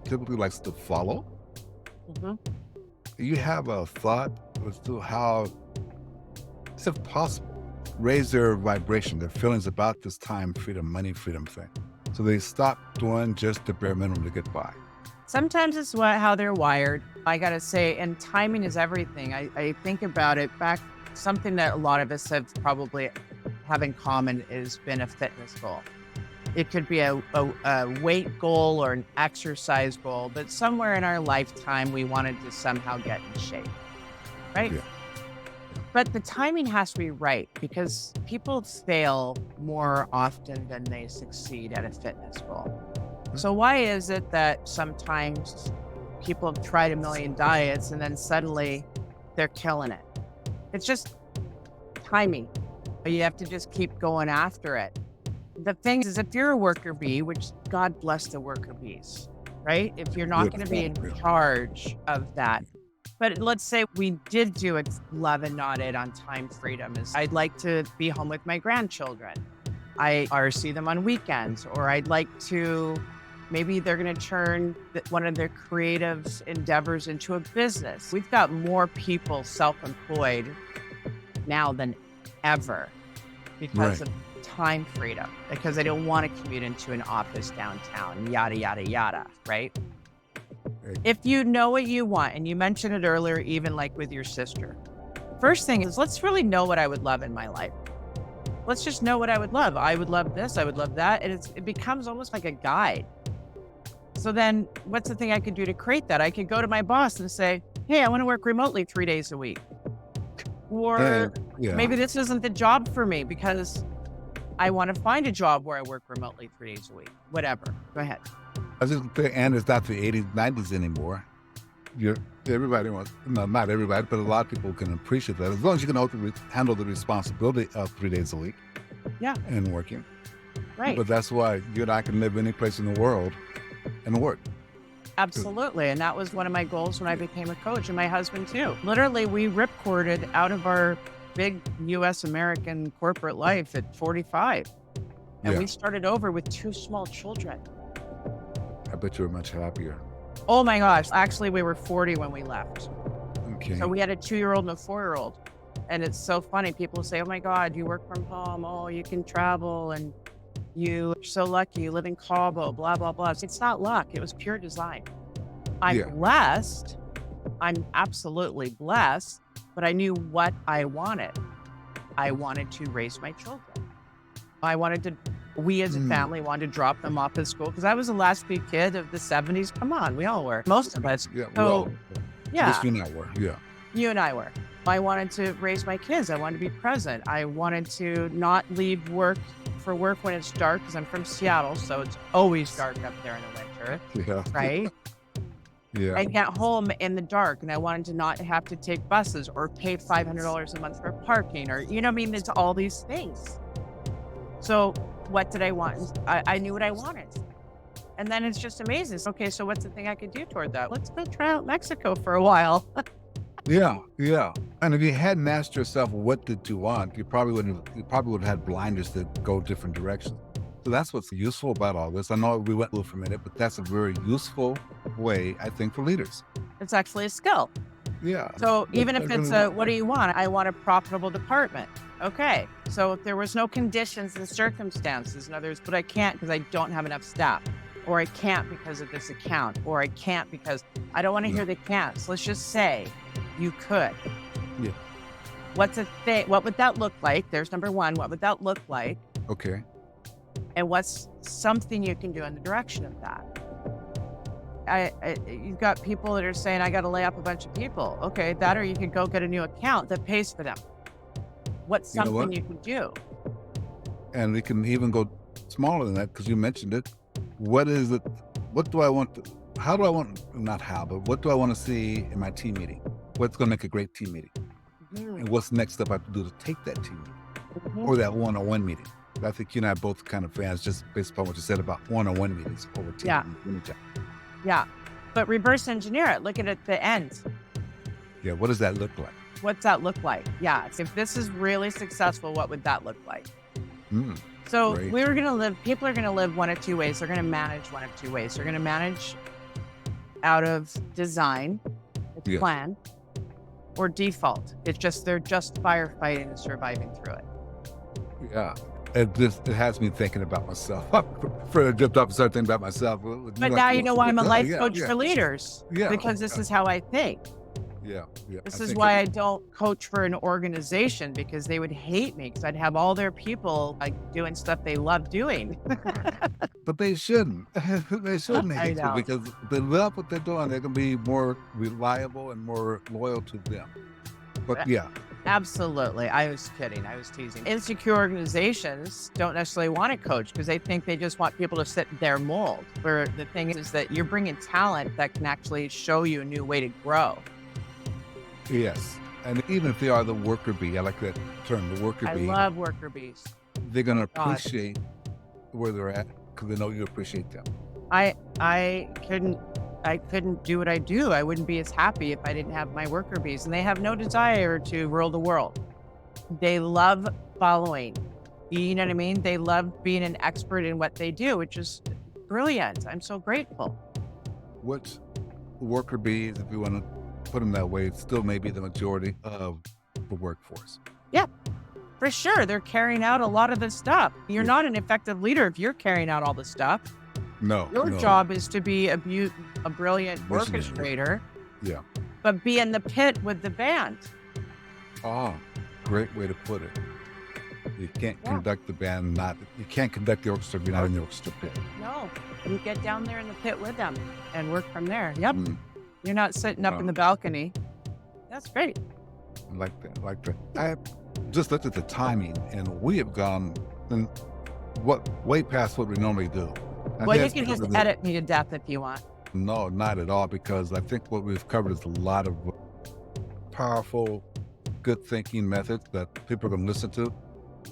typically likes to follow, you have a thought as to how, if possible, raise their vibration, their feelings about this time freedom, money freedom thing. So they stop doing just the bare minimum to get by. Sometimes it's how they're wired. I got to say, and timing is everything. I think about it back, something that a lot of us have probably have in common has been a fitness goal. It could be a weight goal or an exercise goal, but somewhere in our lifetime, we wanted to somehow get in shape, right? Yeah. But the timing has to be right, because people fail more often than they succeed at a fitness goal. So why is it that sometimes people have tried a million diets and then suddenly they're killing it? It's just timing. You have to just keep going after it. The thing is, if you're a worker bee, which God bless the worker bees, right? If you're not going to be in charge of that. But let's say we did do it, love and not it, on time freedom. I'd like to be home with my grandchildren. Or see them on weekends, or I'd like to, maybe they're going to turn one of their creative endeavors into a business. We've got more people self-employed now than ever because of time freedom, because they don't want to commute into an office downtown, yada, yada, yada, right? If you know what you want, and you mentioned it earlier, even like with your sister, first thing is, let's really know what I would love in my life. Let's just know what I would love. I would love this, I would love that. And it becomes almost like a guide. So then what's the thing I could do to create that? I could go to my boss and say, hey, I want to work remotely 3 days a week. Or maybe this isn't the job for me because I want to find a job where I work remotely 3 days a week. Whatever. Go ahead. I was just going to say, and it's not the 80s, 90s anymore. Everybody wants, no, not everybody, but a lot of people can appreciate that. As long as you can handle the responsibility of 3 days a week. Yeah. And working. Right. But that's why you and I can live any place in the world and work. Absolutely. And that was one of my goals when I became a coach, and my husband too. Literally, we ripcorded out of our big US American corporate life at 45. And we started over with 2 small children. I bet you were much happier. Oh my gosh. Actually, we were 40 when we left. Okay. So we had a 2-year-old and a 4-year-old. And it's so funny. People say, oh my God, you work from home. Oh, you can travel. And you're so lucky. You live in Cabo, blah, blah, blah. It's not luck. It was pure design. I'm blessed. I'm absolutely blessed. But I knew what I wanted. I wanted to raise my children. We as a family wanted to drop them off at school because I was the last big kid of the 70s. Come on, we all were. Most of us. Yeah, so, at least you and I were, You and I were. I wanted to raise my kids. I wanted to be present. I wanted to not leave work for work when it's dark, because I'm from Seattle, so it's always dark up there in the winter, right? Yeah. I get home in the dark, and I wanted to not have to take buses or pay $500 a month for parking, or, you know what I mean? It's all these things. So what did I want? I knew what I wanted. And then it's just amazing. Okay, so what's the thing I could do toward that? Let's go try out Mexico for a while. Yeah, yeah. And if you hadn't asked yourself what did you want, you probably would have had blinders that go different directions. So that's what's useful about all this. I know we went a little for a minute, but that's a very useful way, I think, for leaders. It's actually a skill. Yeah. So even if it's what do you want? I want a profitable department. Okay. So if there was no conditions and circumstances, in other words, but I can't because I don't have enough staff, or I can't because of this account, or I can't because I don't want to hear the can'ts. Let's just say you could. Yeah. What's a thing? What would that look like? There's number one. What would that look like? Okay. And what's something you can do in the direction of that? You've got people that are saying, I got to lay off a bunch of people. Okay, that, or you could go get a new account that pays for them. What's something you can do? And we can even go smaller than that, because you mentioned it. What is it? What do I want? How do I want, not how, but what do I want to see in my team meeting? What's going to make a great team meeting? And what's the next step I have to do to take that team meeting or that one-on-one meeting? I think you and I are both kind of fans, just based upon what you said about one-on-one meetings over team. Yeah. But reverse engineer it. Look at it at the end. Yeah. What does that look like? What's that look like? Yeah. If this is really successful, what would that look like? So great. People are going to live one of two ways. They're going to manage one of two ways. They're going to manage out of design, it's plan, or default. It's just, they're just firefighting and surviving through it. Yeah. It has me thinking about myself. For I jumped up and started thinking about myself. But now you know why I'm a life coach for leaders. Yeah. Because this is how I think. Yeah. This is why I don't coach for an organization, because they would hate me, because I'd have all their people like doing stuff they love doing. But they shouldn't. They shouldn't hate you, because they love what they're doing. They're going to be more reliable and more loyal to them. But yeah. Absolutely. I was kidding. I was teasing. Insecure organizations don't necessarily want to coach because they think they just want people to sit in their mold. Where the thing is that you're bringing talent that can actually show you a new way to grow. Yes. And even if they are the worker bee, I like that term, the worker bee. I love worker bees. They're going to appreciate where they're at because they know you appreciate them. I couldn't do what I do. I wouldn't be as happy if I didn't have my worker bees. And they have no desire to rule the world. They love following. You know what I mean? They love being an expert in what they do, which is brilliant. I'm so grateful. What worker bees, if you want to put them that way, still may be the majority of the workforce. Yeah, for sure. They're carrying out a lot of the stuff. You're not an effective leader if you're carrying out all the stuff. No. Your job is to be a brilliant orchestrator. Yeah. But be in the pit with the band. Oh, great way to put it. You can't conduct the band, you can't conduct the orchestra if you're not in the orchestra pit. No. You get down there in the pit with them and work from there. Yep. You're not sitting up in the balcony. That's great. I like that. I just looked at the timing, and we have gone way past what we normally do. Well, you can just edit me to death if you want. No, not at all, because I think what we've covered is a lot of powerful, good thinking methods that people are going to listen to.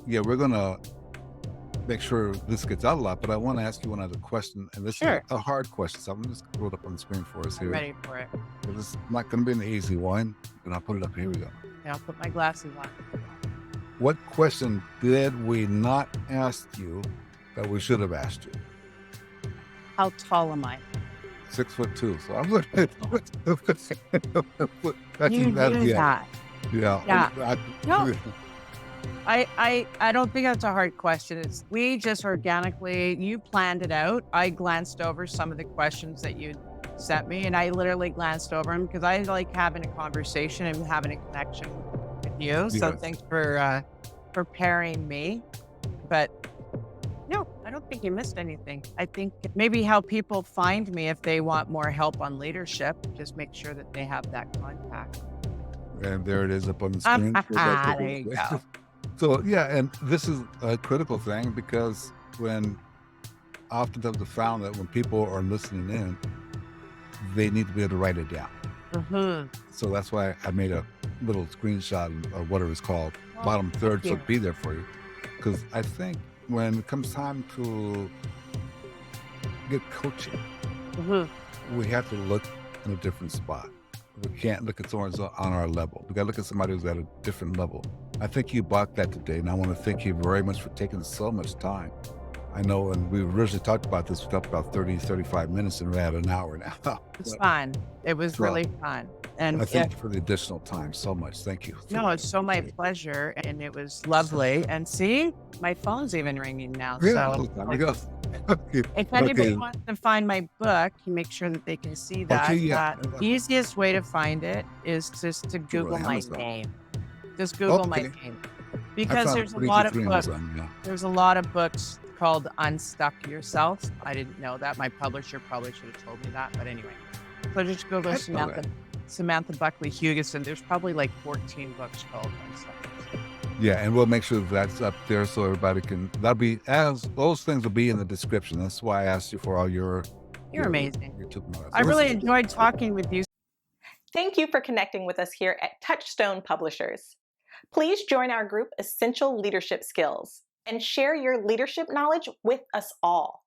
Yeah, we're going to make sure this gets out a lot, but I want to ask you one other question, and this is a hard question, so I'm going to just throw it up on the screen for us here. I'm ready for it. This is not going to be an easy one, and I'll put it up. Here we go. Yeah, I'll put my glasses on. What question did we not ask you that we should have asked you? How tall am I? 6'2", so I'm good. You knew that. Yeah. No. I don't think that's a hard question. We just organically, you planned it out. I glanced over some of the questions that you sent me, and I literally glanced over them because I like having a conversation and having a connection with you. So thanks for preparing me. But no, I don't think you missed anything. I think maybe how people find me if they want more help on leadership, just make sure that they have that contact. And there it is up on the screen. There you go. So, yeah, and this is a critical thing because oftentimes I found that when people are listening in, they need to be able to write it down. So that's why I made a little screenshot of whatever it's called, bottom third, so it'll be there for you. Because I think when it comes time to get coaching, Mhm. we have to look in a different spot. We can't look at someone on our level. We got to look at somebody who's at a different level. I think you bought that today, and I want to thank you very much for taking so much time. I know, and we originally talked about this, we talked about 30, 35 minutes, and we're at an hour now. It's But, fun. It was well, really fun. I And thank you for the additional time so much. Thank you. no, it's so my pleasure. And it was lovely. And see, my phone's even ringing now. Yeah, So there we go. Okay. if anybody Okay. wants to find my book, you make sure that they can see Okay, that. yeah. Easiest way to find it is just to Google my Amazon. name. Just Google my Okay. name. I Because found it there's a pretty lot easy of through books. Amazon, yeah. There's a lot of books called Unstuck Yourself. I didn't know that. My publisher probably should have told me that. But anyway, so just Google That's all right. Samantha Buckley-Hugessen. There's probably like 14 books called Unstuck Yourself. Yeah, and we'll make sure that's up there so everybody can. That'll be as those things will be in the description. That's why I asked you for all your. You're amazing. YouTube knowledge. I really enjoyed talking with you. Thank you for connecting with us here at Touchstone Publishers. Please join our group Essential Leadership Skills and share your leadership knowledge with us all.